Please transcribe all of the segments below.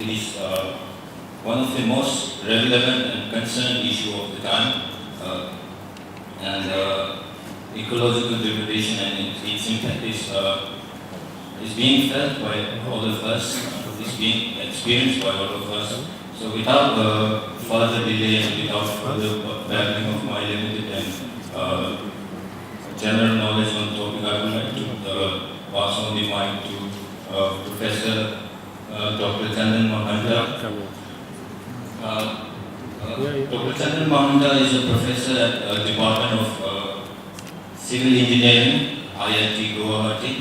is one of the most relevant and concerned issue of the time, and ecological degradation and its impact is being felt by all of us, is being experienced by all of us. So without further delay and without further babbling of my limited and general knowledge on the topic, I would like to pass on the mic to Professor Dr. Chandhan Mahantan. Dr. Chandhan Mahantan is a professor at the Department of Civil Engineering, IIT Guwahati.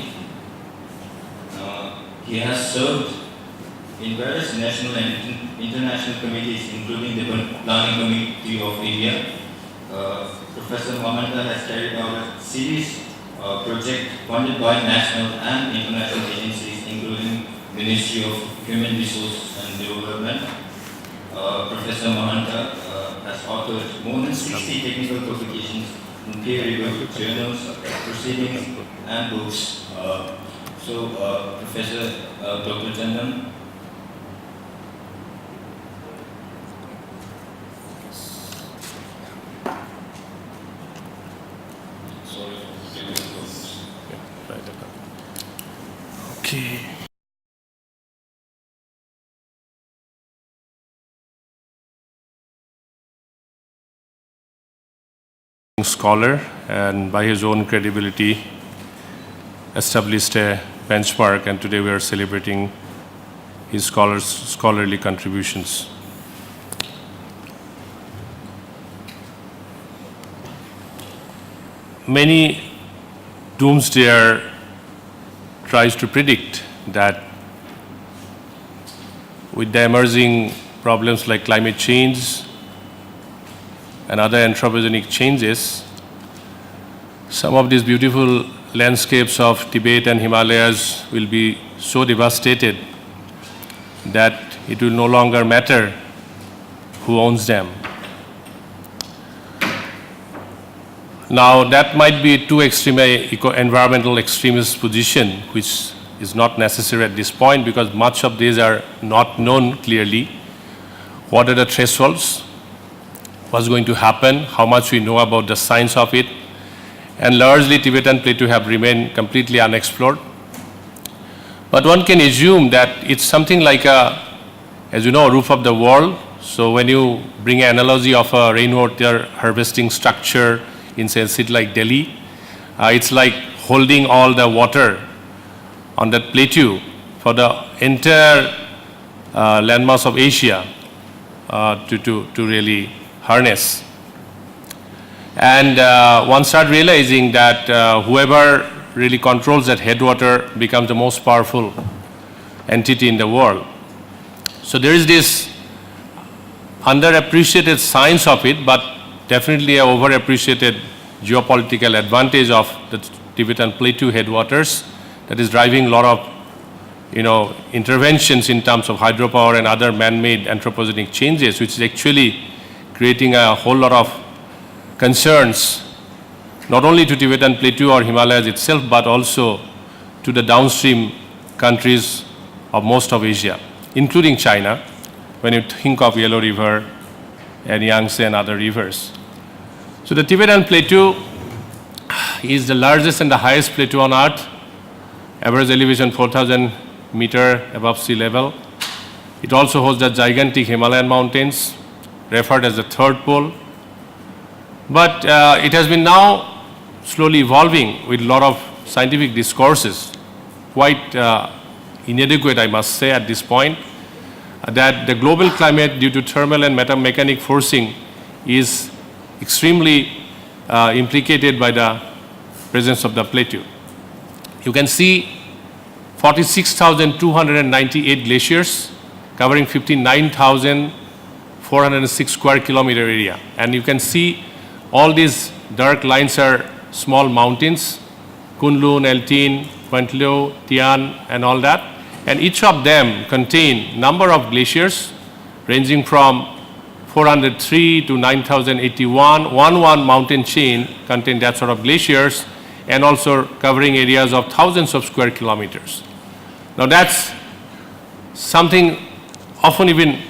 He has served in various national and international committees, including the Planning Committee of India. Professor Mahantan has carried out a series of projects funded by national and international agencies, including Ministry of Human Resources and Development. Professor Mahantan has authored more than 60 technical publications in peer-reviewed journals, proceedings, and books. Professor Dr. Chandhan. Okay. Scholar, and by his own credibility established a benchmark, and today we are celebrating his scholarly contributions. Many doomsdayer tries to predict that with the emerging problems like climate change and other anthropogenic changes, some of these beautiful landscapes of Tibet and Himalayas will be so devastated that it will no longer matter who owns them. Now, that might be too extreme environmental extremist position, which is not necessary at this point, because much of these are not known clearly. What are the thresholds? What's going to happen? How much we know about the science of it? And largely Tibetan plateau have remained completely unexplored. But one can assume that it's something like a, as you know, roof of the world. So when you bring an analogy of a rainwater harvesting structure in, say, a city like Delhi, it's like holding all the water on that plateau for the entire landmass of Asia to really harness. And one starts realizing that whoever really controls that headwater becomes the most powerful entity in the world. So there is this underappreciated science of it, but definitely a overappreciated geopolitical advantage of the Tibetan plateau headwaters that is driving a lot of interventions in terms of hydropower and other man-made anthropogenic changes, which is actually creating a whole lot of concerns, not only to Tibetan plateau or Himalayas itself, but also to the downstream countries of most of Asia, including China, when you think of Yellow River and Yangtze and other rivers. So the Tibetan plateau is the largest and the highest plateau on Earth, average elevation 4,000 meters above sea level. It also hosts the gigantic Himalayan mountains, referred as the third pole. But it has been now slowly evolving with a lot of scientific discourses, quite inadequate, I must say, at this point, that the global climate due to thermal and metamechanic forcing is extremely implicated by the presence of the plateau. You can see 46,298 glaciers covering 59,406 square kilometer area. And you can see all these dark lines are small mountains, Kunlun, Eltin, Kwantlo, Tian, and all that. And each of them contain number of glaciers ranging from 403 to 9,081. One mountain chain contains that sort of glaciers, and also covering areas of thousands of square kilometers. Now that's something often even,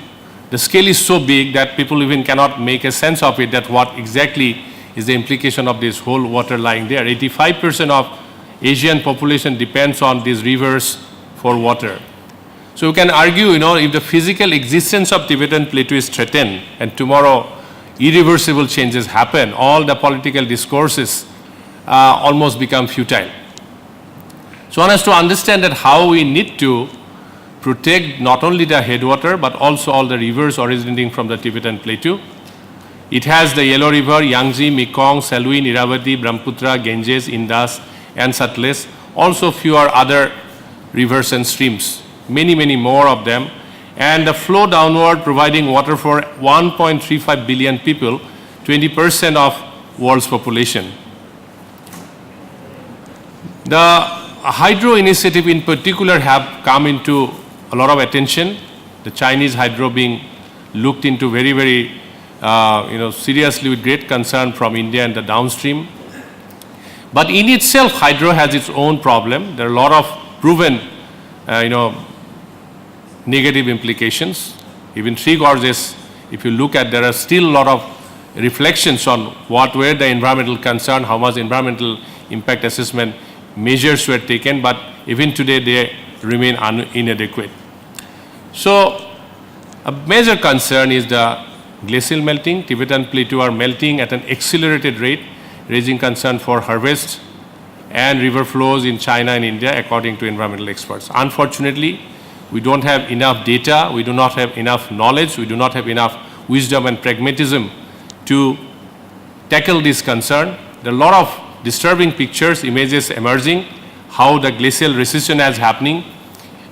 the scale is so big that people even cannot make a sense of it, that what exactly is the implication of this whole water lying there. 85% of Asian population depends on these rivers for water. So you can argue, if the physical existence of Tibetan Plateau is threatened and tomorrow irreversible changes happen, all the political discourses almost become futile. So one has to understand that how we need to protect not only the headwater but also all the rivers originating from the Tibetan Plateau. It has the Yellow River, Yangtze, Mekong, Salween, Irrawaddy, Brahmaputra, Ganges, Indus and Satluj. Also fewer other rivers and streams, many, many more of them. And the flow downward providing water for 1.35 billion people, 20% of world's population. The hydro initiative in particular have come into a lot of attention. The Chinese hydro being looked into very, very seriously with great concern from India and the downstream. But in itself, hydro has its own problem. There are a lot of proven, negative implications. Even Three Gorges, if you look at, there are still a lot of reflections on what were the environmental concern, how much environmental impact assessment measures were taken, but even today they remain inadequate. So a major concern is the glacial melting. Tibetan Plateau are melting at an accelerated rate, raising concern for harvest and river flows in China and India, according to environmental experts. Unfortunately, we don't have enough data, we do not have enough knowledge, we do not have enough wisdom and pragmatism to tackle this concern. There are a lot of disturbing pictures, images emerging, how the glacial recession is happening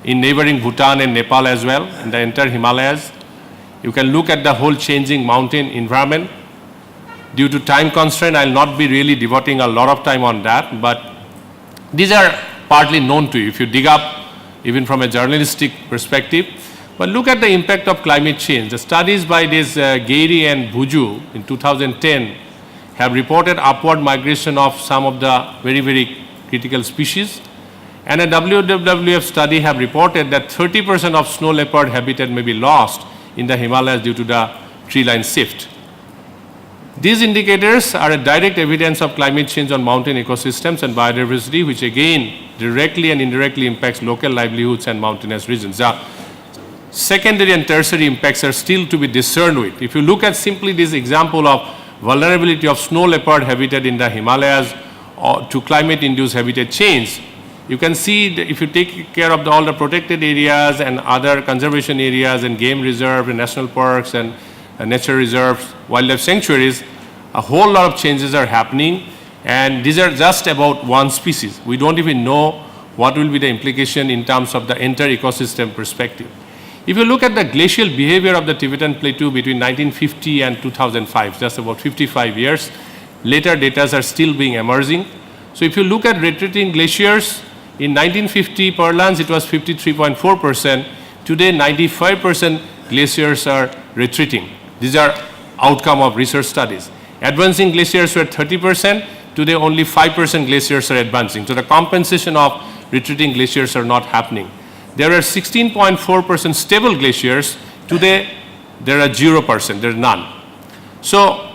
in neighboring Bhutan and Nepal as well, in the entire Himalayas. You can look at the whole changing mountain environment. Due to time constraint, I will not be really devoting a lot of time on that, but these are partly known to you if you dig up even from a journalistic perspective. But look at the impact of climate change. The studies by this Geary and Bhuju in 2010 have reported upward migration of some of the very, very critical species. And a WWF study have reported that 30% of snow leopard habitat may be lost in the Himalayas due to the tree line shift. These indicators are a direct evidence of climate change on mountain ecosystems and biodiversity, which again directly and indirectly impacts local livelihoods and mountainous regions. The secondary and tertiary impacts are still to be discerned with. If you look at simply this example of vulnerability of snow leopard habitat in the Himalayas to climate-induced habitat change, you can see that if you take care of all the protected areas and other conservation areas and game reserve and national parks and nature reserves, wildlife sanctuaries, a whole lot of changes are happening, and these are just about one species. We don't even know what will be the implication in terms of the entire ecosystem perspective. If you look at the glacial behavior of the Tibetan Plateau between 1950 and 2005, just about 55 years, later data are still being emerging. So if you look at retreating glaciers, in 1950 Perlans it was 53.4%, today 95% glaciers are retreating. These are outcome of research studies. Advancing glaciers were 30%, today only 5% glaciers are advancing. So the compensation of retreating glaciers are not happening. There are 16.4% stable glaciers, today there are 0%, there are none. So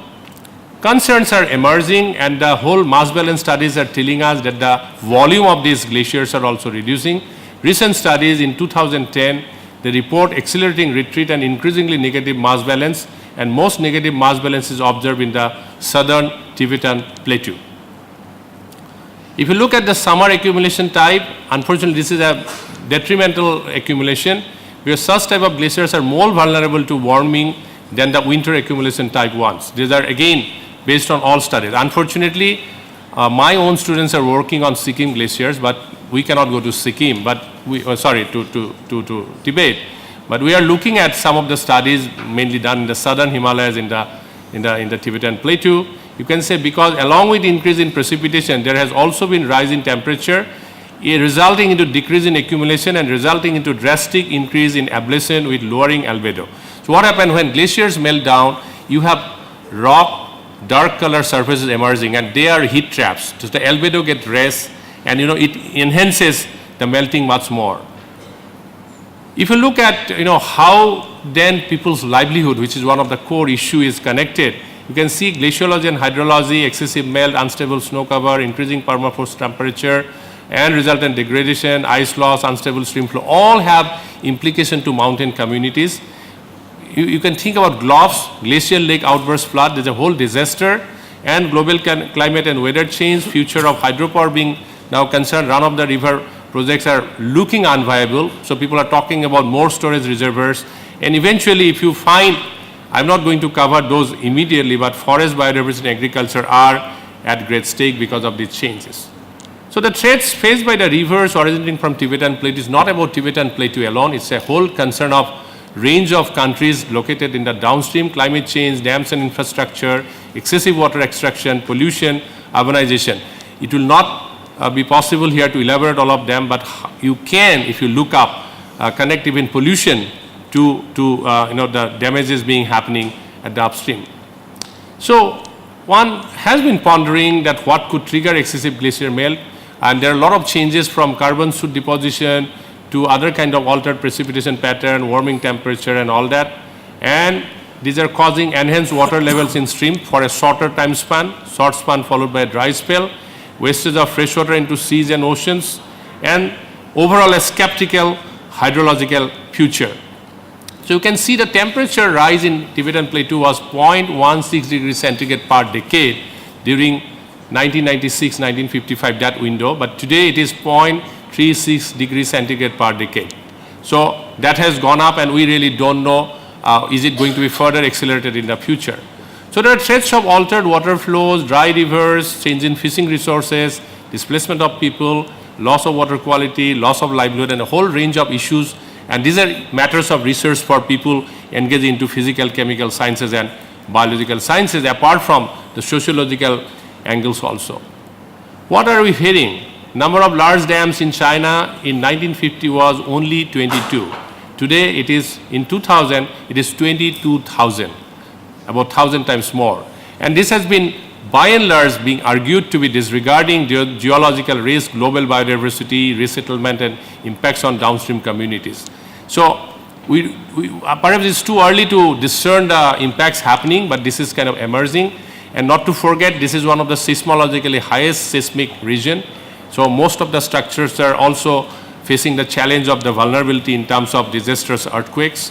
concerns are emerging, and the whole mass balance studies are telling us that the volume of these glaciers are also reducing. Recent studies in 2010, they report accelerating retreat and increasingly negative mass balance, and most negative mass balance is observed in the southern Tibetan Plateau. If you look at the summer accumulation type, unfortunately this is a detrimental accumulation, where such type of glaciers are more vulnerable to warming than the winter accumulation type ones. These are again based on all studies. Unfortunately, my own students are working on Sikkim glaciers, but we cannot go to Sikkim, but to Tibet. But we are looking at some of the studies mainly done in the southern Himalayas in the Tibetan Plateau. You can say because along with increase in precipitation, there has also been rise in temperature, resulting into decrease in accumulation and resulting into drastic increase in ablation with lowering albedo. So what happens when glaciers melt down, you have rock, dark color surfaces emerging, and they are heat traps. So the albedo gets raised, and it enhances the melting much more. If you look at how then people's livelihood, which is one of the core issue, is connected, you can see glaciology and hydrology, excessive melt, unstable snow cover, increasing permafrost temperature, and resultant degradation, ice loss, unstable stream flow, all have implication to mountain communities. You can think about GLOFs, glacial lake outburst flood, there's a whole disaster, and global climate and weather change, future of hydropower being now concerned, run-of-the-river projects are looking unviable, so people are talking about more storage reservoirs, and eventually if you find, I'm not going to cover those immediately, but forest, biodiversity, and agriculture are at great stake because of these changes. So the threats faced by the rivers originating from Tibetan Plateau is not about Tibetan Plateau alone, it's a whole concern of range of countries located in the downstream, climate change, dams and infrastructure, excessive water extraction, pollution, urbanization. It will not be possible here to elaborate all of them, but you can, if you look up, connect even pollution to the damages being happening at the upstream. So one has been pondering that what could trigger excessive glacier melt, and there are a lot of changes from carbon soot deposition to other kind of altered precipitation pattern, warming temperature and all that. And these are causing enhanced water levels in stream for a shorter time span, short span followed by a dry spell, wastage of fresh water into seas and oceans, and overall a skeptical hydrological future. So you can see the temperature rise in Tibetan Plateau was 0.16 degrees centigrade per decade during 1996, 1955, that window, but today it is 0.36 degrees centigrade per decade. So that has gone up, and we really don't know, is it going to be further accelerated in the future. So there are threats of altered water flows, dry rivers, change in fishing resources, displacement of people, loss of water quality, loss of livelihood, and a whole range of issues. And these are matters of research for people engaged into physical, chemical sciences and biological sciences, apart from the sociological angles also. What are we hearing? Number of large dams in China in 1950 was only 22. Today it is, in 2000, it is 22,000, about 1,000 times more. And this has been, by and large, being argued to be disregarding geological risk, global biodiversity, resettlement, and impacts on downstream communities. So perhaps it's too early to discern the impacts happening, but this is kind of emerging. And not to forget, this is one of the seismologically highest seismic region. So most of the structures are also facing the challenge of the vulnerability in terms of disastrous earthquakes.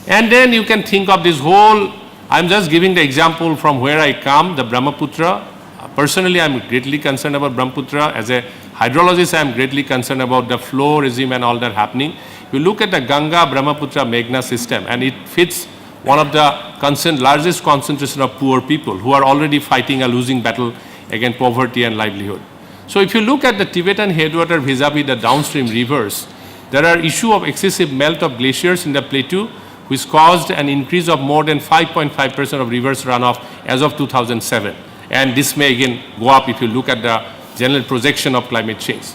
And then you can think of this whole, I'm just giving the example from where I come, the Brahmaputra. Personally, I'm greatly concerned about Brahmaputra. As a hydrologist, I'm greatly concerned about the flow regime and all that happening. You look at the Ganga Brahmaputra Meghna system, and it fits one of the largest concentration of poor people who are already fighting a losing battle against poverty and livelihood. So if you look at the Tibetan headwater vis-a-vis the downstream rivers, there are issue of excessive melt of glaciers in the plateau, which caused an increase of more than 5.5% of rivers runoff as of 2007. And this may again go up if you look at the general projection of climate change.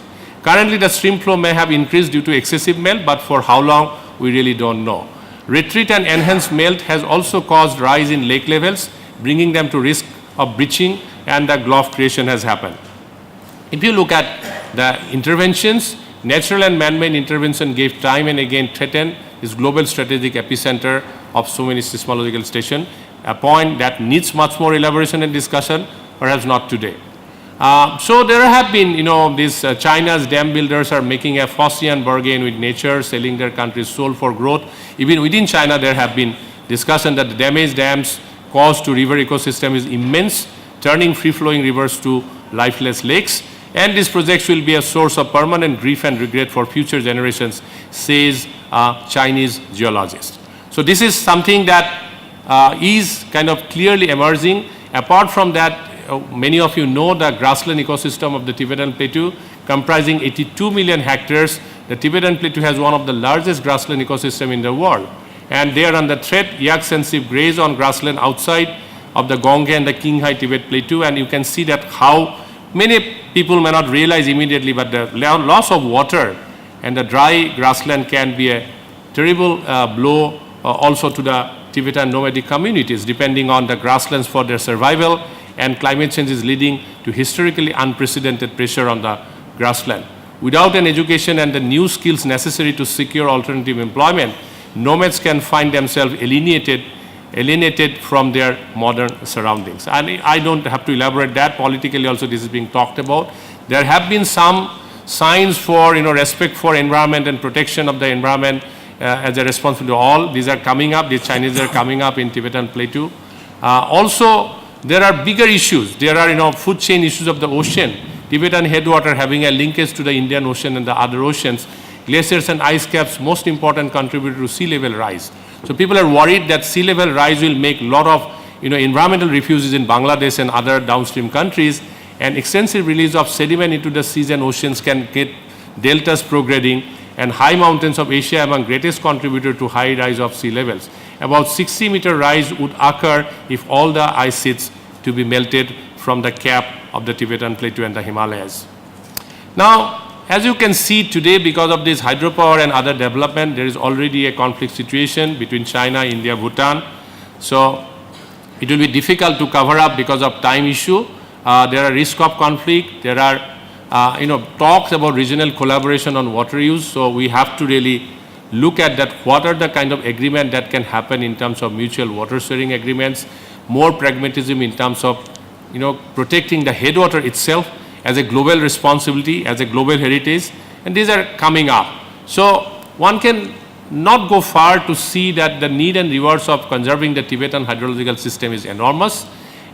Currently, the stream flow may have increased due to excessive melt, but for how long, we really don't know. Retreat and enhanced melt has also caused rise in lake levels, bringing them to risk of breaching, and the GLOF creation has happened. If you look at the interventions, natural and man-made intervention gave time and again threatened this global strategic epicenter of so many seismological stations, a point that needs much more elaboration and discussion, perhaps not today. So there have been, China's dam builders are making a Faustian bargain with nature, selling their country's soul for growth. Even within China, there have been discussion that the damaged dams caused to river ecosystem is immense, turning free-flowing rivers to lifeless lakes. And these projects will be a source of permanent grief and regret for future generations, says a Chinese geologist. So this is something that is kind of clearly emerging. Apart from that, many of you know the grassland ecosystem of the Tibetan Plateau, comprising 82 million hectares. The Tibetan Plateau has one of the largest grassland ecosystem in the world. And they are under threat. Yak-sensitive graze on grassland outside of the Gonghe and the Qinghai Tibet Plateau. And you can see that how many people may not realize immediately, but the loss of water and the dry grassland can be a terrible blow also to the Tibetan nomadic communities, depending on the grasslands for their survival. And climate change is leading to historically unprecedented pressure on the grassland. Without an education and the new skills necessary to secure alternative employment, nomads can find themselves alienated from their modern surroundings. And I don't have to elaborate that. Politically also this is being talked about. There have been some signs for respect for environment and protection of the environment as a responsibility to all. These are coming up. These Chinese are coming up in Tibetan Plateau. Also, there are bigger issues. There are food chain issues of the ocean. Tibetan headwater having a linkage to the Indian Ocean and the other oceans. Glaciers and ice caps, most important contributor to sea level rise. So people are worried that sea level rise will make a lot of environmental refuges in Bangladesh and other downstream countries, and extensive release of sediment into the seas and oceans can get deltas prograding, and high mountains of Asia among greatest contributor to high rise of sea levels. About 60-meter rise would occur if all the ice sheets to be melted from the cap of the Tibetan Plateau and the Himalayas. Now, as you can see today, because of this hydropower and other development, there is already a conflict situation between China, India, Bhutan. So it will be difficult to cover up because of time issue. There are risk of conflict. There are talks about regional collaboration on water use. So we have to really look at that. What are the kind of agreement that can happen in terms of mutual water sharing agreements, more pragmatism in terms of protecting the headwater itself as a global responsibility, as a global heritage, and these are coming up. So one can not go far to see that the need and rewards of conserving the Tibetan hydrological system is enormous.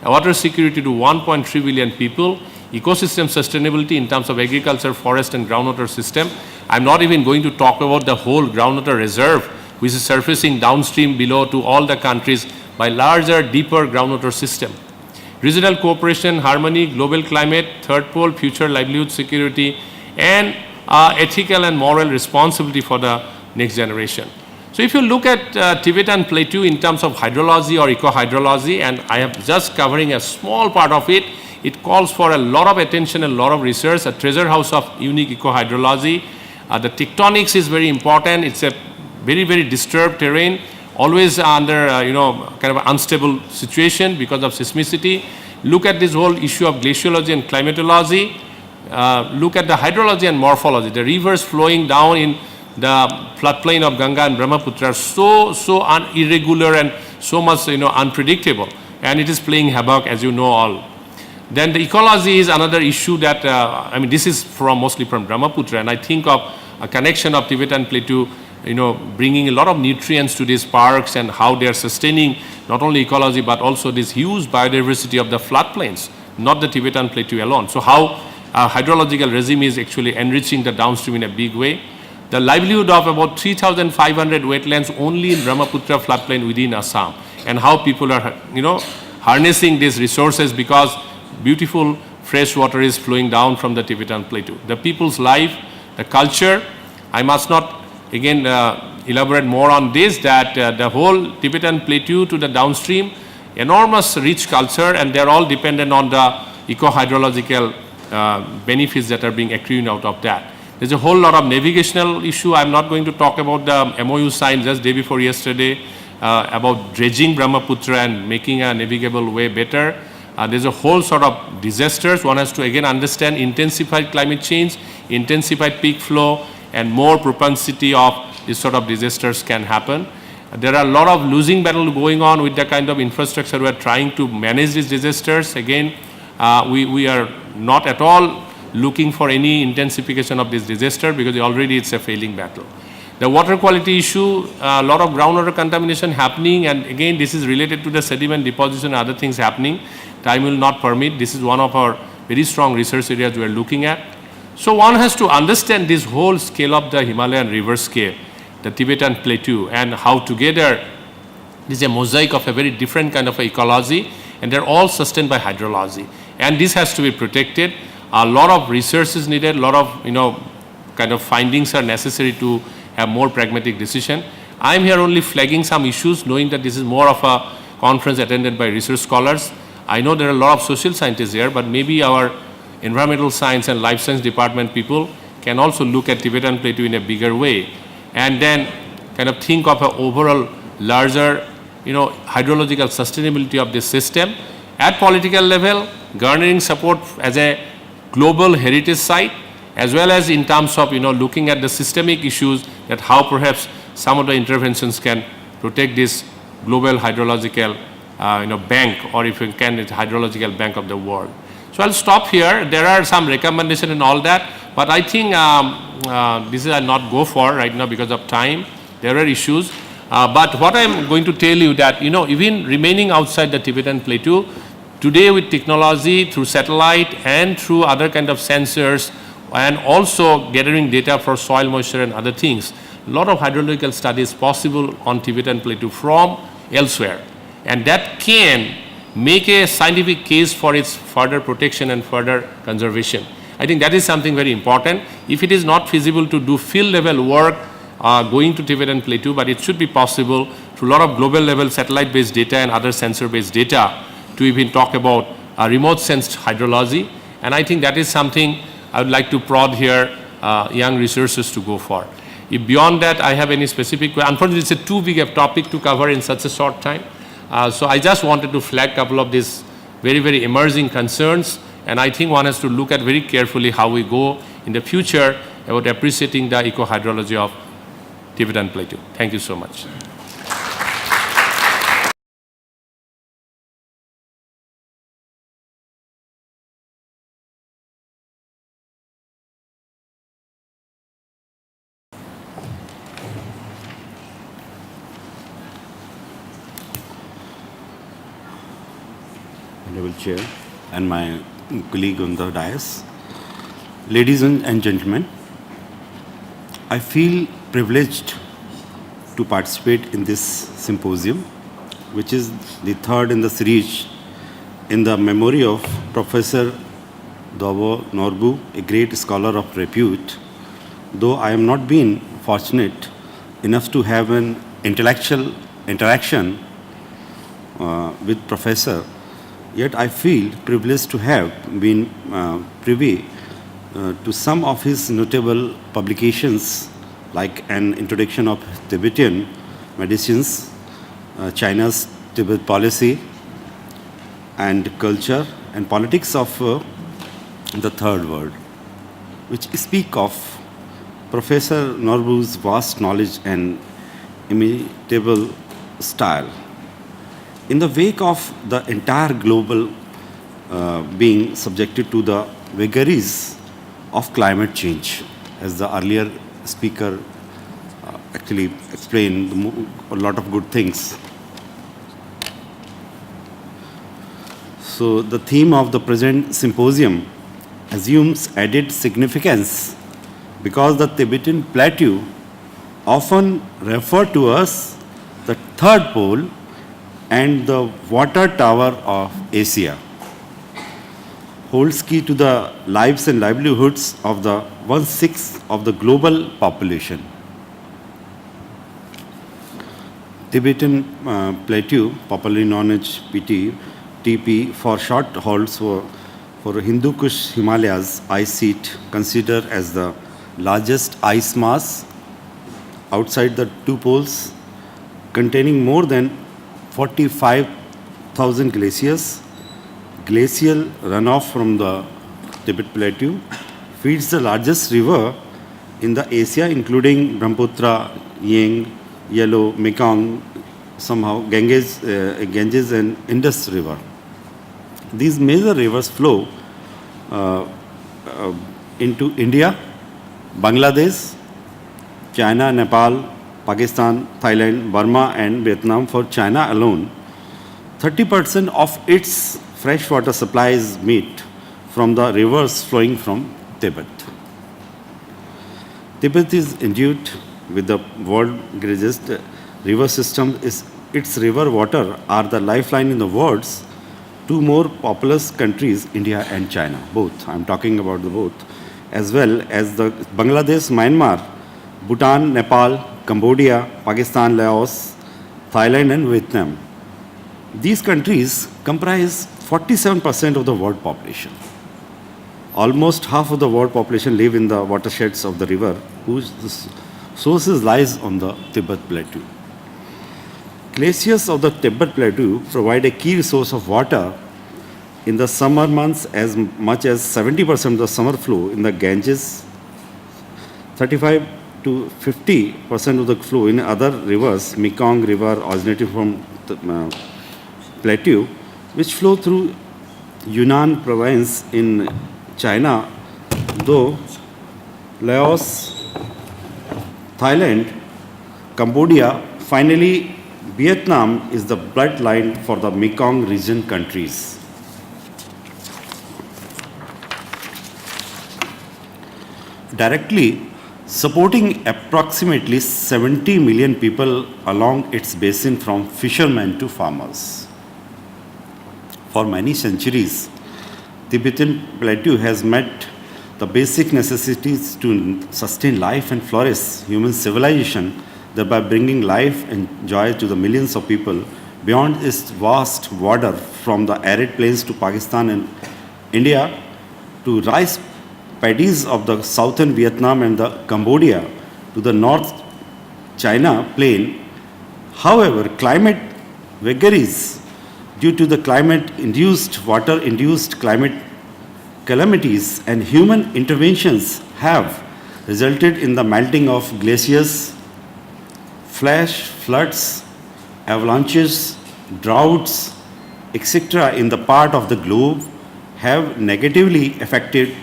Water security to 1.3 billion people, ecosystem sustainability in terms of agriculture, forest and groundwater system. I'm not even going to talk about the whole groundwater reserve, which is surfacing downstream below to all the countries by larger, deeper groundwater system. Regional cooperation, harmony, global climate, third pole, future livelihood security, and ethical and moral responsibility for the next generation. So if you look at Tibetan Plateau in terms of hydrology or eco-hydrology, and I am just covering a small part of it, it calls for a lot of attention and a lot of research, a treasure house of unique eco-hydrology. The tectonics is very important. It's a very, very disturbed terrain, always under kind of unstable situation because of seismicity. Look at this whole issue of glaciology and climatology. Look at the hydrology and morphology. The rivers flowing down in the floodplain of Ganga and Brahmaputra are so irregular and so much unpredictable, and it is playing havoc, as you know all. Then the ecology is another issue that this is mostly from Brahmaputra, and I think of a connection of Tibetan Plateau bringing a lot of nutrients to these parks and how they are sustaining not only ecology but also this huge biodiversity of the floodplains, not the Tibetan Plateau alone. So how a hydrological regime is actually enriching the downstream in a big way. The livelihood of about 3,500 wetlands only in Brahmaputra floodplain within Assam, and how people are harnessing these resources because beautiful fresh water is flowing down from the Tibetan Plateau. The people's life, the culture, I must not again elaborate more on this, that the whole Tibetan Plateau to the downstream, enormous rich culture, and they're all dependent on the eco-hydrological benefits that are being accrued out of that. There's a whole lot of navigational issue. I'm not going to talk about the MOU signed just day before yesterday about dredging Brahmaputra and making a navigable way better. There's a whole sort of disasters. One has to again understand intensified climate change, intensified peak flow, and more propensity of this sort of disasters can happen. There are a lot of losing battle going on with the kind of infrastructure we are trying to manage these disasters. Again, we are not at all looking for any intensification of this disaster because already it's a failing battle. The water quality issue, a lot of groundwater contamination happening, and again this is related to the sediment deposition and other things happening. Time will not permit. This is one of our very strong research areas we are looking at. So one has to understand this whole scale of the Himalayan river scale, the Tibetan Plateau, and how together this is a mosaic of a very different kind of ecology, and they're all sustained by hydrology. And this has to be protected. A lot of research is needed, a lot of kind of findings are necessary to have more pragmatic decision. I'm here only flagging some issues, knowing that this is more of a conference attended by research scholars. I know there are a lot of social scientists here, but maybe our environmental science and life science department people can also look at Tibetan Plateau in a bigger way, and then kind of think of an overall larger hydrological sustainability of this system. At political level, garnering support as a global heritage site, as well as in terms of, looking at the systemic issues, that how perhaps some of the interventions can protect this global hydrological, bank, or if you can, it's hydrological bank of the world. So I'll stop here. There are some recommendations and all that, but I think this is I'll not go for right now because of time. There are issues. But what I'm going to tell you that, even remaining outside the Tibetan Plateau, today with technology, through satellite and through other kind of sensors, and also gathering data for soil moisture and other things, a lot of hydrological studies possible on Tibetan Plateau from elsewhere. And that can make a scientific case for its further protection and further conservation. I think that is something very important. If it is not feasible to do field level work going to Tibetan Plateau, but it should be possible through a lot of global level satellite based data and other sensor based data to even talk about remote sensed hydrology. And I think that is something I would like to prod here young researchers to go for. If beyond that I have any specific, unfortunately it's a too big a topic to cover in such a short time. So I just wanted to flag a couple of these very, very emerging concerns, and I think one has to look at very carefully how we go in the future about appreciating the eco-hydrology of Tibetan Plateau. Thank you so much. Honorable Chair and my colleague on the dais. Ladies and gentlemen, I feel privileged to participate in this symposium, which is the third in the series in the memory of Professor Dawa Norbu, a great scholar of repute. Though I am not been fortunate enough to have an intellectual interaction with Professor, yet I feel privileged to have been privy to some of his notable publications, like an introduction of Tibetan medicines, China's Tibet policy and culture, and politics of the third world, which speak of Professor Norbu's vast knowledge and imitable style. In the wake of the entire global being subjected to the vagaries of climate change, as the earlier speaker actually explained a lot of good things. So the theme of the present symposium assumes added significance because the Tibetan Plateau, often referred to as the third pole and the water tower of Asia, holds key to the lives and livelihoods of the 1/6 of the global population. Tibetan Plateau, popularly known as TP for short, holds for Hindu Kush Himalayas ice sheet, considered as the largest ice mass outside the two poles, containing more than 45,000 glaciers. Glacial runoff from the Tibet Plateau feeds the largest river in the Asia, including Brahmaputra, Yang, Yellow, Mekong, somehow Ganges and Indus River. These major rivers flow into India, Bangladesh, China, Nepal, Pakistan, Thailand, Burma and Vietnam. For China alone, 30% of its freshwater supply is met from the rivers flowing from Tibet. Tibet is endowed with the world's greatest river system. Its river water are the lifeline in the world's two more populous countries, India and China, both. I'm talking about the both, as well as the Bangladesh, Myanmar, Bhutan, Nepal, Cambodia, Pakistan, Laos, Thailand and Vietnam. These countries comprise 47% of the world population. Almost half of the world population live in the watersheds of the river, whose sources lies on the Tibet Plateau. Glaciers of the Tibet Plateau provide a key resource of water in the summer months as much as 70% of the summer flow in the Ganges, 35 to 50% of the flow in other rivers, Mekong River originating from the plateau, which flow through Yunnan province in China, though Laos, Thailand, Cambodia, finally Vietnam is the bloodline for the Mekong region countries. Directly supporting approximately 70 million people along its basin from fishermen to farmers. For many centuries, Tibetan plateau has met the basic necessities to sustain life and flourish human civilization, thereby bringing life and joy to the millions of people beyond its vast border from the arid plains to Pakistan and India to rice paddies of the southern Vietnam and the Cambodia to the North China plain. However, climate vagaries due to the climate-induced, water-induced climate calamities and human interventions have resulted in the melting of glaciers, flash floods, avalanches, droughts, etc. in the part of the globe have negatively affected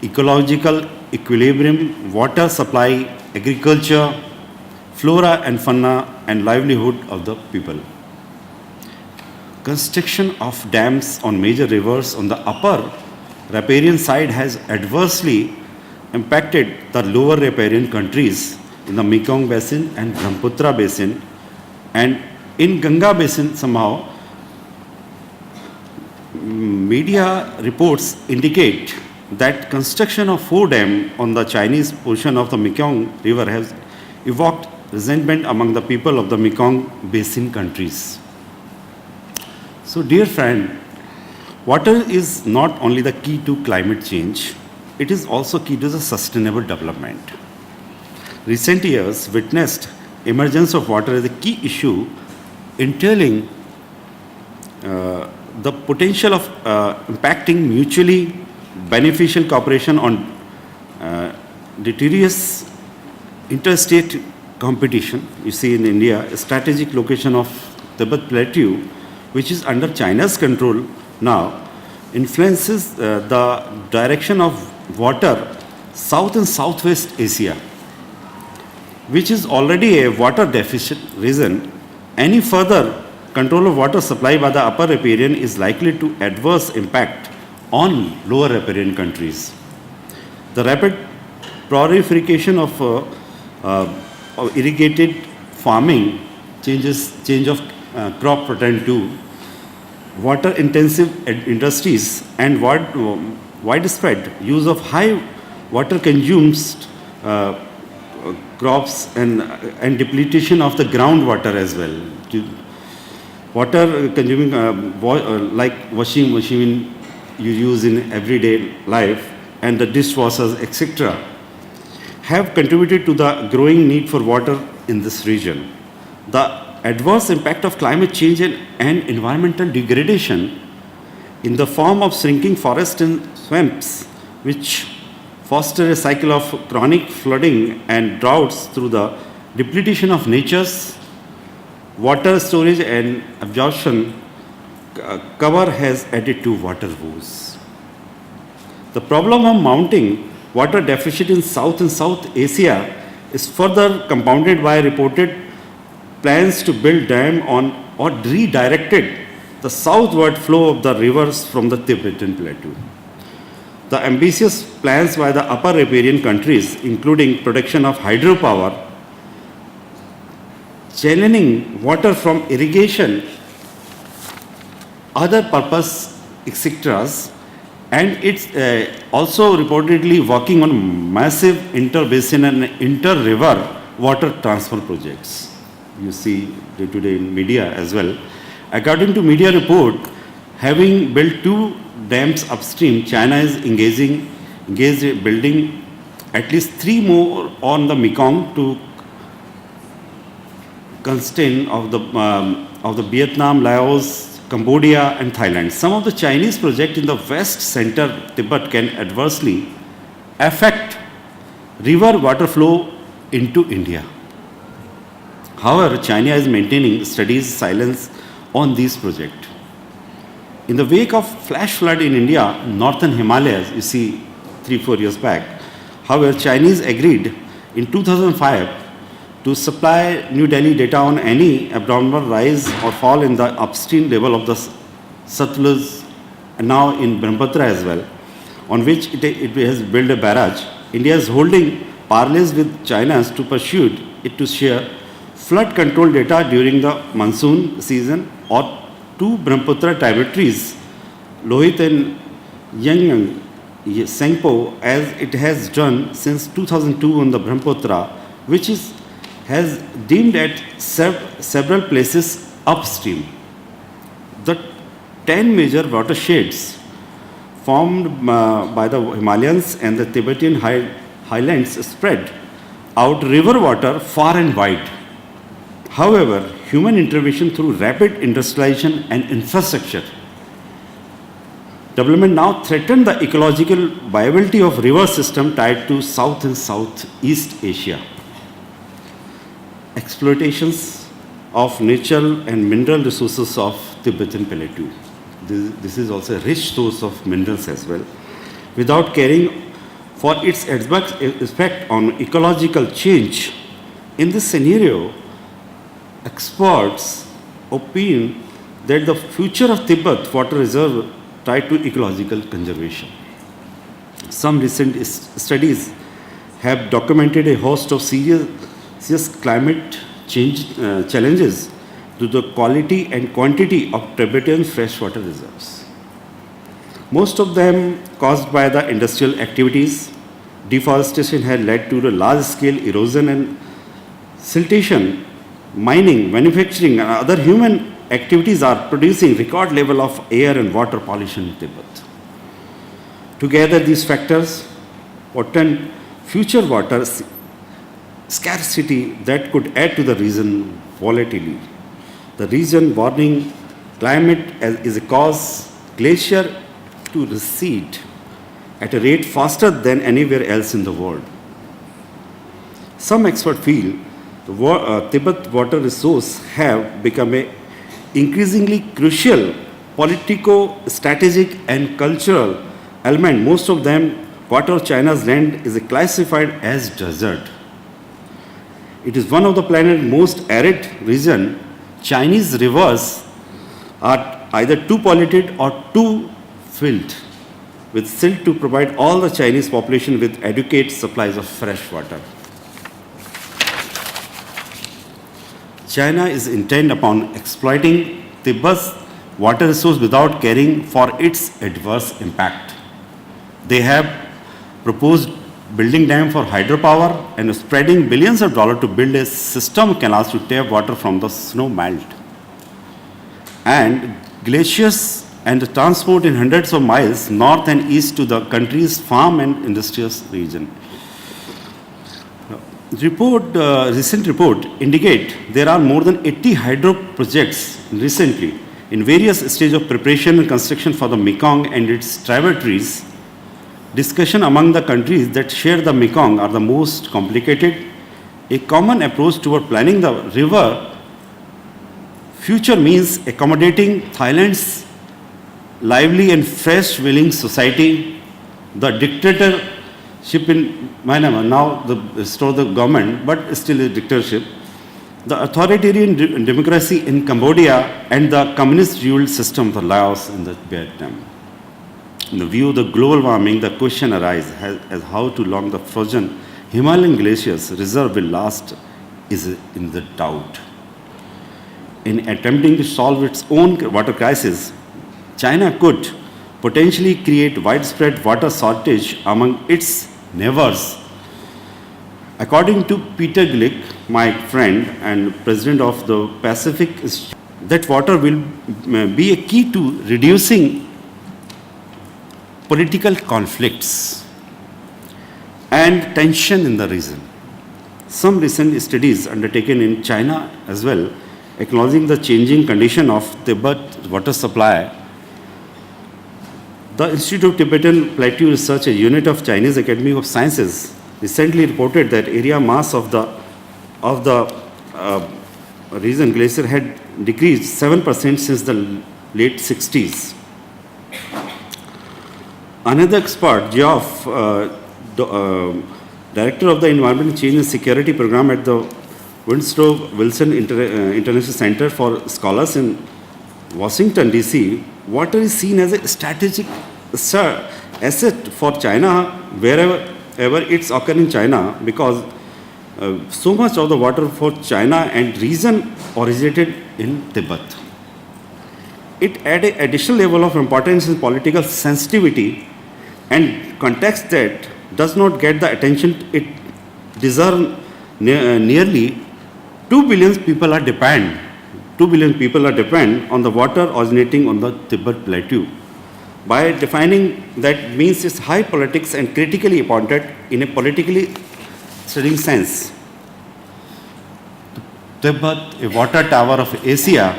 ecological equilibrium, water supply, agriculture, flora and fauna, and livelihood of the people. Construction of dams on major rivers on the upper riparian side has adversely impacted the lower riparian countries in the Mekong basin and Brahmaputra basin, and in Ganga basin somehow. Media reports indicate that construction of 4 dams on the Chinese portion of the Mekong River has evoked resentment among the people of the Mekong basin countries. So, dear friend, water is not only the key to climate change, it is also key to the sustainable development. Recent years witnessed emergence of water as a key issue entailing the potential of impacting mutually beneficial cooperation on deleterious interstate competition. You see in India, a strategic location of Tibet plateau, which is under China's control now, influences the direction of water South and Southwest Asia, which is already a water deficit region. Any further control of water supply by the upper riparian is likely to adverse impact on lower riparian countries. The rapid proliferation of irrigated farming, change of crop pattern to water-intensive industries and widespread use of high water consumes crops and depletion of the groundwater as well. Water consuming like washing machine you use in everyday life and the dishwashers, etc., have contributed to the growing need for water in this region. The adverse impact of climate change and environmental degradation in the form of shrinking forests and swamps, which foster a cycle of chronic flooding and droughts through the depletion of nature's water storage and absorption cover has added to water woes. The problem of mounting water deficit in South and South Asia is further compounded by reported plans to build dam on or redirected the southward flow of the rivers from the Tibetan plateau. The ambitious plans by the upper riparian countries, including production of hydropower, channeling water from irrigation, other purpose, etc., and it's also reportedly working on massive inter-basin and inter-river water transfer projects. You see day-to-day in media as well. According to media report, having built 2 dams upstream, China is engaged in building at least 3 more on the Mekong to constrain of the Vietnam, Laos, Cambodia, and Thailand. Some of the Chinese projects in the west center Tibet can adversely affect river water flow into India. However, China is maintaining studies silence on these projects. In the wake of flash flood in India, northern Himalayas, you see 3-4 years back, however, Chinese agreed in 2005 to supply New Delhi data on any abnormal rise or fall in the upstream level of the Satluj, and now in Brahmaputra as well, on which it has built a barrage. India is holding parleys with China to pursue it to share flood control data during the monsoon season, or two Brahmaputra tributaries, Lohit and Yangyang Sengpo, as it has done since 2002 on the Brahmaputra, which has deemed at several places upstream. The 10 major watersheds formed by the Himalayas and the Tibetan highlands spread out river water far and wide. However, human intervention through rapid industrialization and infrastructure development now threaten the ecological viability of river system tied to South and Southeast Asia. Exploitations of natural and mineral resources of Tibetan plateau. This is also a rich source of minerals as well, without caring for its effect on ecological change. In this scenario, experts opine that the future of Tibet water reserve tied to ecological conservation. Some recent studies have documented a host of serious climate change challenges to the quality and quantity of Tibetan freshwater reserves. Most of them caused by the industrial activities. Deforestation had led to the large-scale erosion and siltation. Mining, manufacturing, and other human activities are producing record level of air and water pollution in Tibet. Together, these factors portend future water scarcity that could add to the region volatility. The region warming climate is a cause glacier to recede at a rate faster than anywhere else in the world. Some experts feel the Tibet water resource have become a increasingly crucial politico-strategic and cultural element. Most of them, quarter of China's land is classified as desert. It is one of the planet's most arid region. Chinese rivers are either too polluted or too filled with silt to provide all the Chinese population with adequate supplies of fresh water. China is intent upon exploiting Tibet's water resource without caring for its adverse impact. They have proposed building dam for hydropower and spreading billions of dollars to build a system of canals to tap water from the snow melt. And glaciers and the transport in hundreds of miles north and east to the country's farm and industrial region. Recent report indicate there are more than 80 hydro projects recently in various stages of preparation and construction for the Mekong and its tributaries. Discussion among the countries that share the Mekong are the most complicated. A common approach toward planning the river future means accommodating Thailand's lively and fresh-willing society. The dictatorship in Myanmar, now restored the government, but still a dictatorship. The authoritarian democracy in Cambodia and the communist-ruled system of Laos and the Vietnam. In the view of the global warming, the question arises as how long the frozen Himalayan glaciers reserve will last is in the doubt. In attempting to solve its own water crisis, China could potentially create widespread water shortage among its neighbors. According to Peter Glick, my friend and president of the Pacific Institute, that water will be a key to reducing political conflicts and tension in the region. Some recent studies undertaken in China as well acknowledging the changing condition of Tibet's water supply, the Institute of Tibetan Plateau Research, a unit of Chinese Academy of Sciences, recently reported that area mass of the region glacier had decreased 7% since the late 60s. Another expert, Geoff, director of the Environmental Change and Security Program at the Winslow Wilson International Center for Scholars in Washington, D.C., water is seen as a strategic asset for China wherever it's occurred in China, because so much of the water for China and region originated in Tibet. It added additional level of importance in political sensitivity and context that does not get the attention it deserves. Nearly 2 billion people are depend on the water originating on the Tibet plateau. By defining that means it's high politics and critically important in a politically studying sense. Tibet, a water tower of Asia,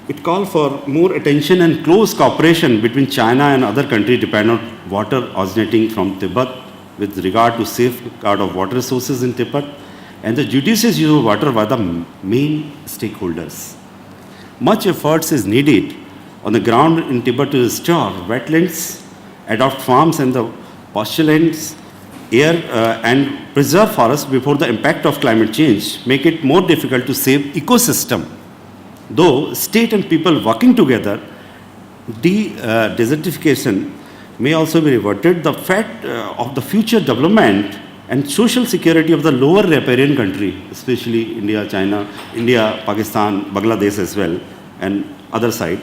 it calls for more attention and close cooperation between China and other countries dependent on water originating from Tibet with regard to safeguard of water resources in Tibet and the judicious use of water by the main stakeholders. Much efforts is needed on the ground in Tibet to restore wetlands, adopt farms and the pasturelands, air and preserve forests before the impact of climate change make it more difficult to save ecosystem. Though state and people working together, desertification may also be reverted. The fact of the future development and social security of the lower riparian country, especially India, China, India, Pakistan, Bangladesh as well, and other side,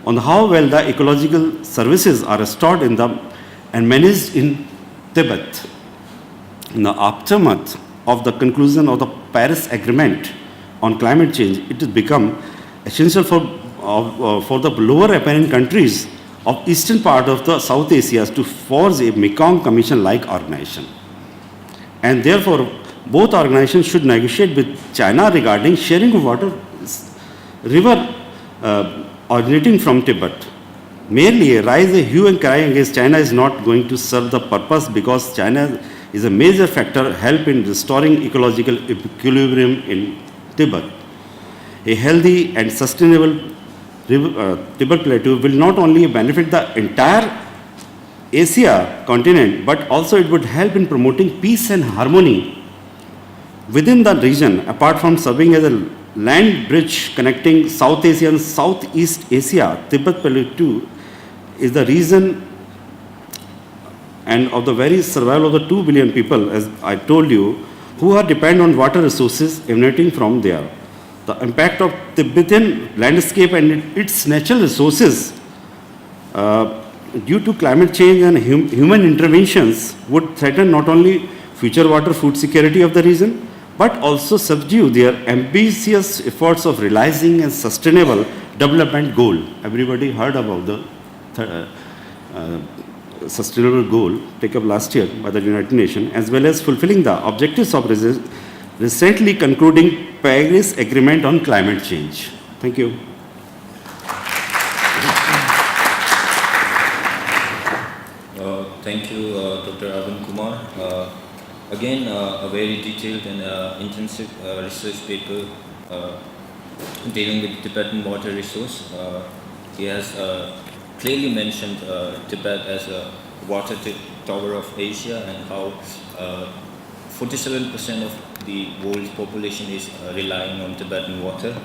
on how well the ecological services are restored in the and managed in Tibet. In the aftermath of the conclusion of the Paris Agreement on climate change, it has become essential for the lower riparian countries of eastern part of the South Asia to forge a Mekong Commission-like organization. And therefore, both organizations should negotiate with China regarding sharing of water river originating from Tibet. Merely raise a hue and cry against China is not going to serve the purpose, because China is a major factor help in restoring ecological equilibrium in Tibet. A healthy and sustainable Tibet plateau will not only benefit the entire Asia continent, but also it would help in promoting peace and harmony within the region. Apart from serving as a land bridge connecting South Asia and Southeast Asia, Tibet plateau is the reason and of the very survival of the 2 billion people, as I told you, who are dependent on water resources emanating from there. The impact of Tibetan landscape and its natural resources due to climate change and human interventions would threaten not only future water food security of the region, but also subdue their ambitious efforts of realizing a sustainable development goal. Everybody heard about the sustainable goal taken up last year by the United Nations, as well as fulfilling the objectives of recently concluding Paris Agreement on climate change. Thank you. Thank you, Dr. Arvind Kumar. Again, a very detailed and intensive research paper dealing with Tibetan water resource. He has clearly mentioned Tibet as a water tower of Asia, and how 47% of the world's population is relying on Tibetan water,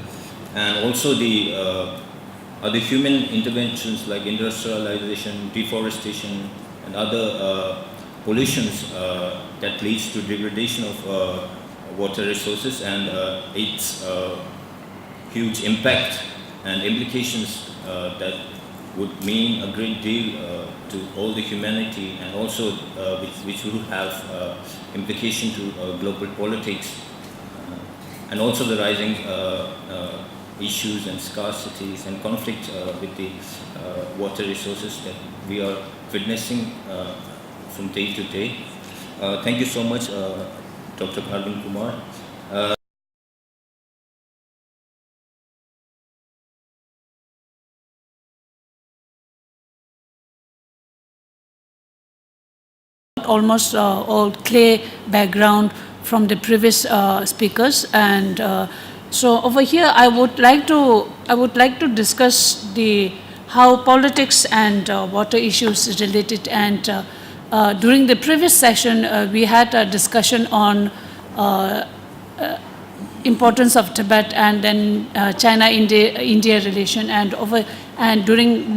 and also the other human interventions like industrialization, deforestation, and other pollutions that leads to degradation of water resources, and its huge impact and implications that would mean a great deal to all the humanity, and also which would have implication to global politics, and also the rising issues and scarcities and conflict with the water resources that we are witnessing from day to day. Thank you so much, Dr. Arvind Kumar. almost all clay background from the previous speakers, and so over here I would like to discuss how politics and water issues is related. And during the previous session, we had a discussion on importance of Tibet and then China-India relation, and during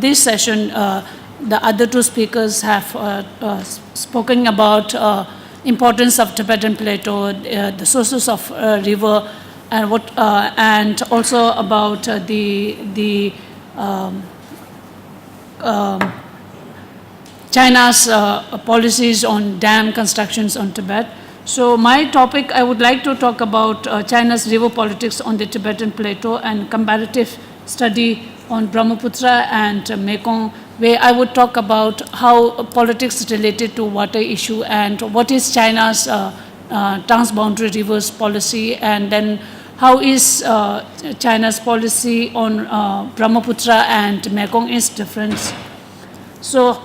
this session, the other two speakers have spoken about importance of Tibetan Plateau, the sources of river, and also about China's policies on dam constructions on Tibet. So my topic, I would like to talk about China's river politics on the Tibetan Plateau and comparative study on Brahmaputra and Mekong, where I would talk about how politics is related to water issue and what is China's transboundary rivers policy, and then how is China's policy on Brahmaputra and Mekong is different. So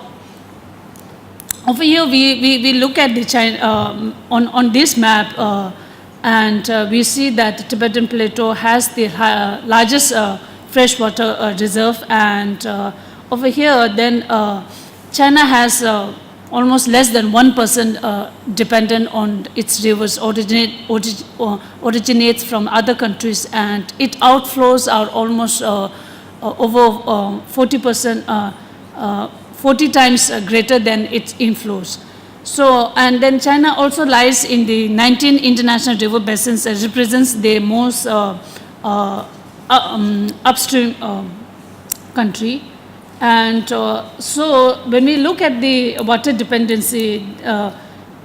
over here, we look at the China, on this map, and we see that the Tibetan Plateau has the largest freshwater reserve, and over here, then China has almost less than 1% dependent on its rivers, originates from other countries, and its outflows are almost over 40%. 40 times greater than its inflows. So, and then China also lies in the 19 international river basins that represents the most upstream country. And so when we look at the water dependency,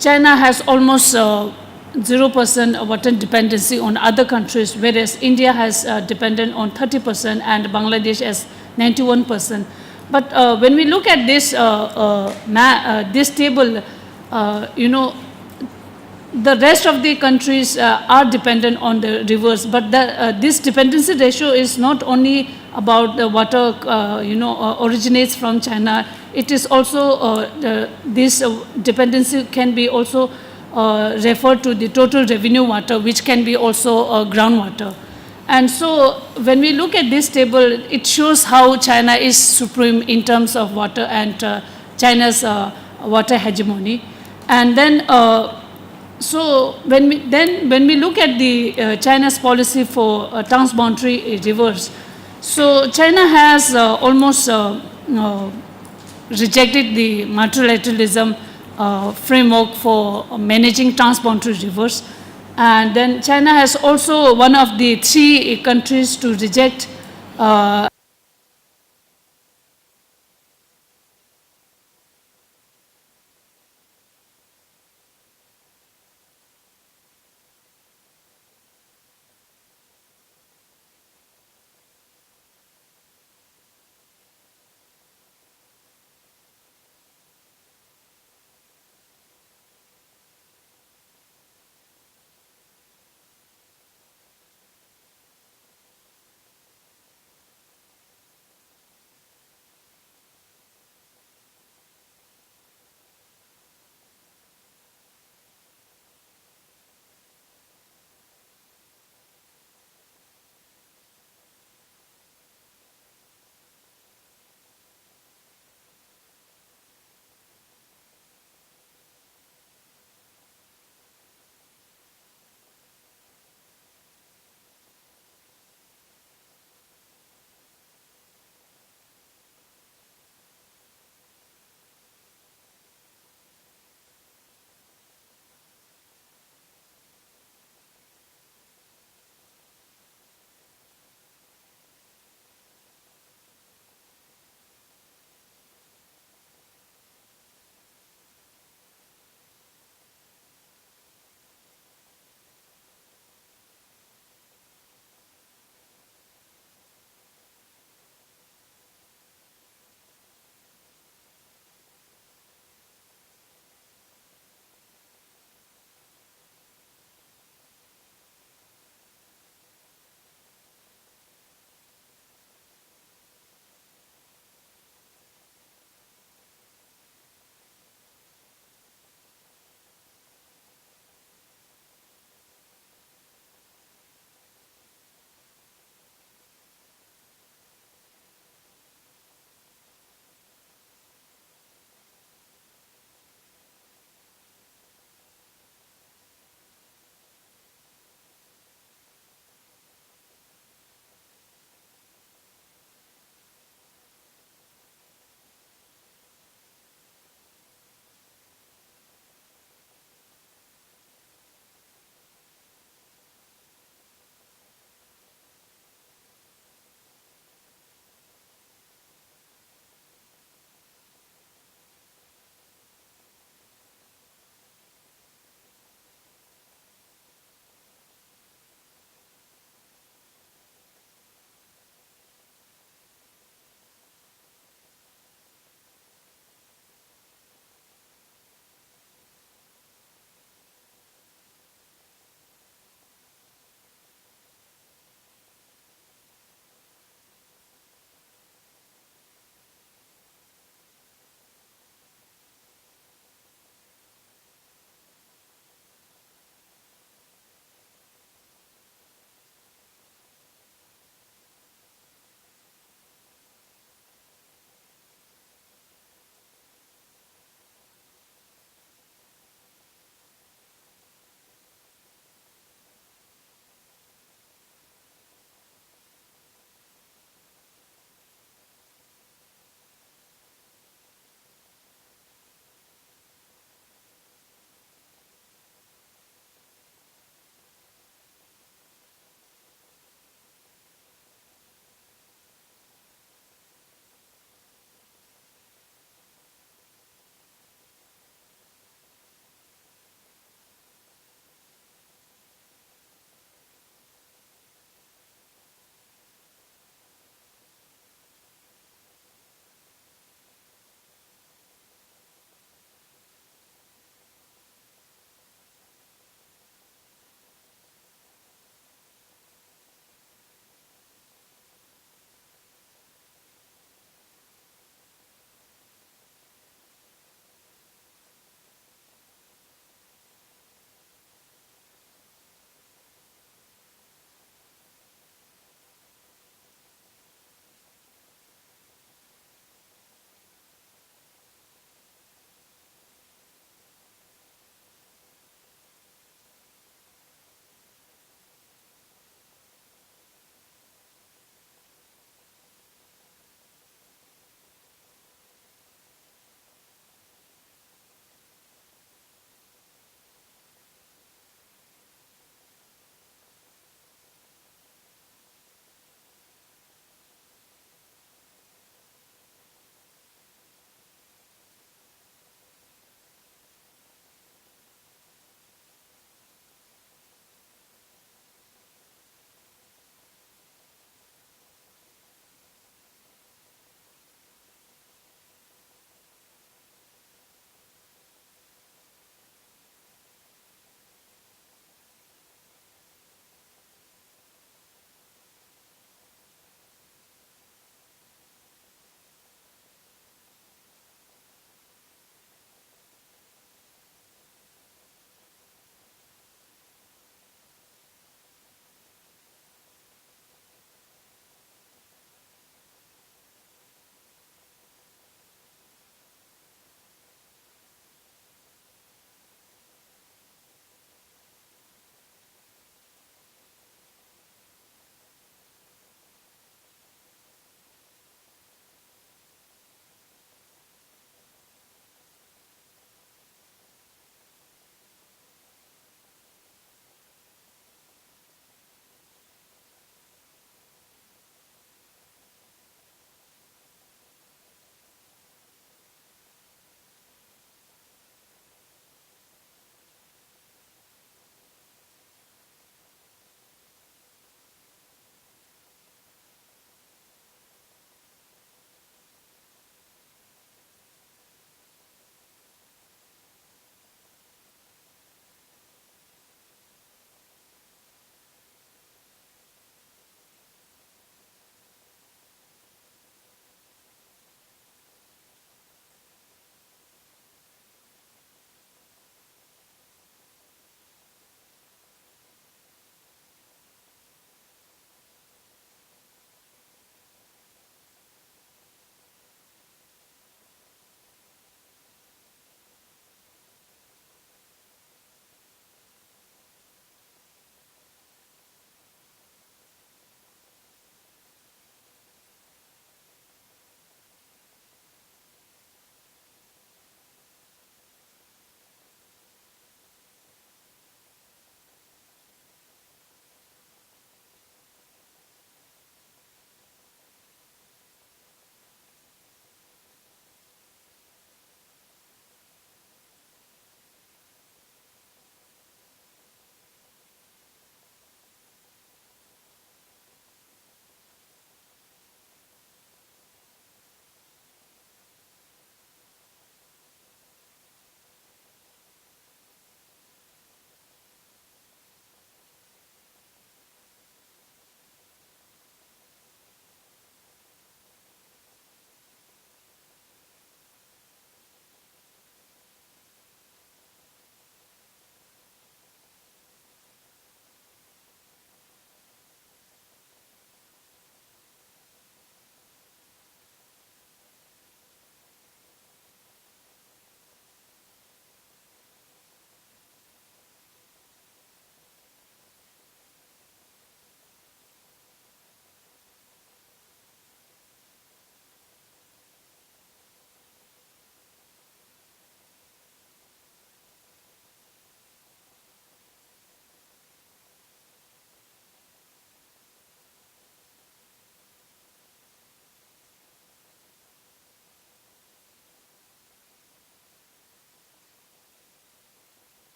China has almost 0% water dependency on other countries, whereas India has dependent on 30% and Bangladesh has 91%. But when we look at this this table, the rest of the countries are dependent on the rivers, but this dependency ratio is not only about the water, originates from China. It is also, this dependency can be also referred to the total revenue water, which can be also groundwater. And so when we look at this table, it shows how China is supreme in terms of water and China's water hegemony. And then, so when we look at the China's policy for transboundary rivers, so China has almost rejected the multilateralism framework for managing transboundary rivers. And then China has also one of the 3 countries to reject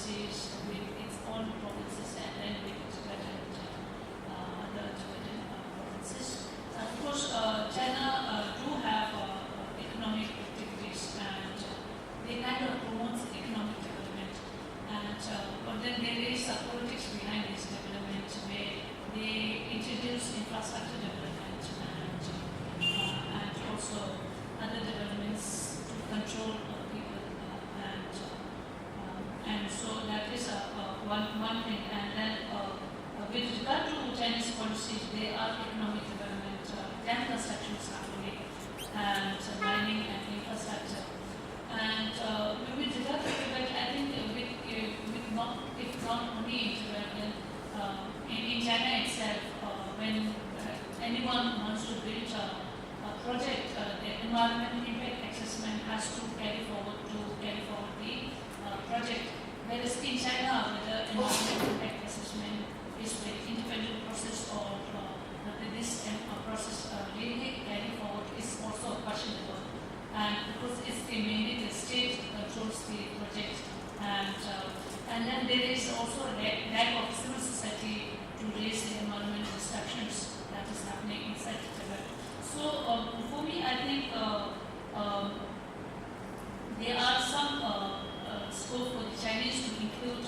policies with its own provinces and then with Tibet and other Tibetan provinces. Of course, China do have economic activities and they kind of promote economic development. And but then there is a politics behind this development where they introduce infrastructure development and also other developments to control people and so that is one thing. And then with regard to Chinese policies, they are economic development, dam construction is happening, and mining and infrastructure. And with regard to Tibet, I think if not only in Tibet, then in China itself, when anyone wants to build a project, the environmental impact assessment has to carry forward the project. Whereas in China, whether environmental impact assessment is very independent process or this process really carry forward is also questionable. And because it's mainly the state controls the project, and then there is also a lack of civil society to raise the environmental instructions that is happening inside Tibet. So for me, I think there are some scope for the Chinese to include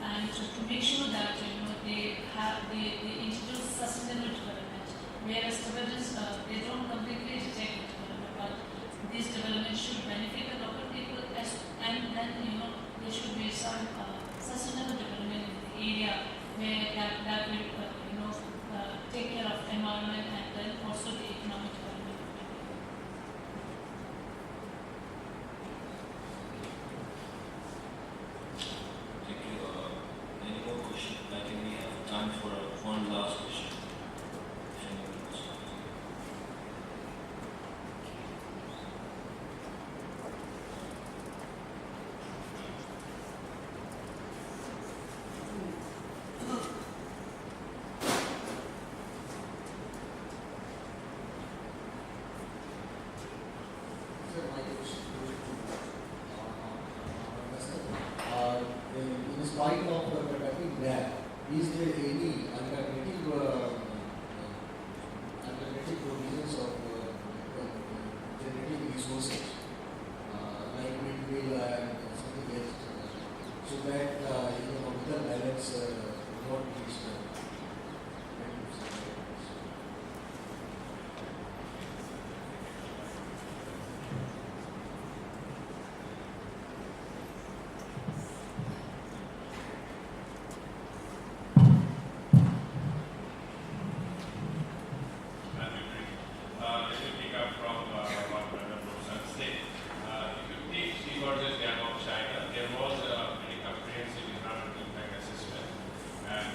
and to make sure that they introduce sustainable development. Whereas Tibetans they don't completely reject development, but this development should benefit the local people and then there should be some sustainable development in the area where that will take care of environment and then also the economic development. Thank you. Any more questions? I think we have time for one last question. In spite of the Tibetan dam, is there any alternative provisions of generating resources like windmill and something else, so that capital balance not be disturbed? China, there was a very comprehensive environmental impact assessment, and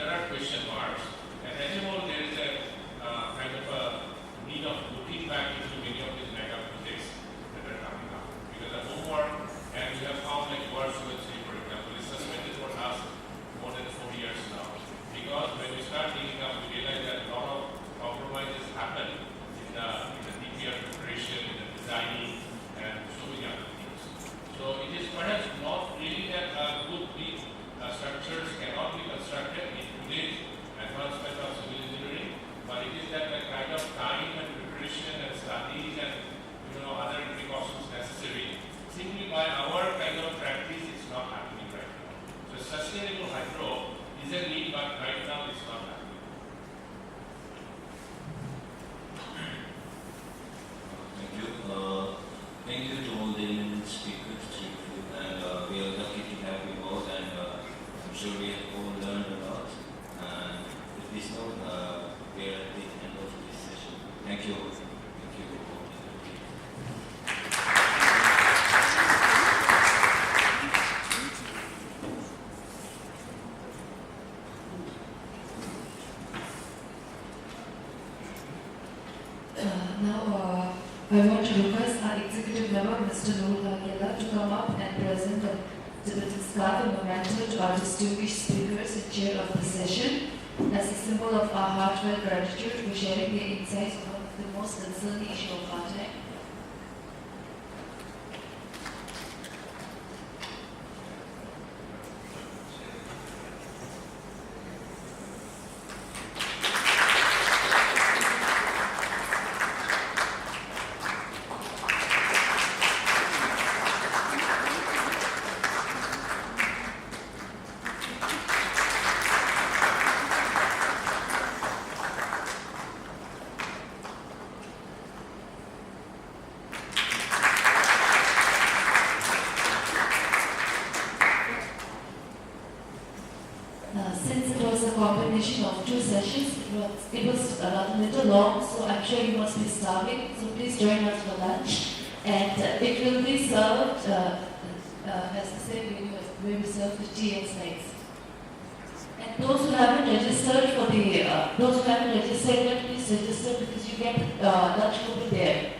there are question marks. And as a whole, there is a kind of a need of looking back into many of these mega projects that are coming up. Because the homework, and we have found like World Symposium, for example, is suspended for us more than 4 years now. Because when we start digging up, we realize that a lot of compromises happen in the DPR preparation, in the designing, and so many other things. So it is perhaps not really that good big structures cannot be constructed in today's advancement of civil engineering, but it is that the kind of time and preparation and studies and other precautions necessary. Simply by our kind of practice, it's not happening right now. So sustainable hydro is a need, but right now it's not happening. Thank you. Thank you to all the eminent speakers, and we are lucky to have you both, and I'm sure we have all learned a lot. And with this note, we are at the end of this session. Thank you. Thank you all. Now, I want to request our executive member, Mr. Norbu, to come up and present the Tibetan scarf and memento to our distinguished speakers and chair of the session as a symbol of our heartfelt gratitude for sharing their insights on the most concerning issue of our time. Since it was a combination of two sessions, it was a little long, so I'm sure you must be starving, so please join us for lunch. And it will be served as the same way we serve the tea and snacks. And those who haven't registered for the, those who haven't registered, please register because you get lunch over there.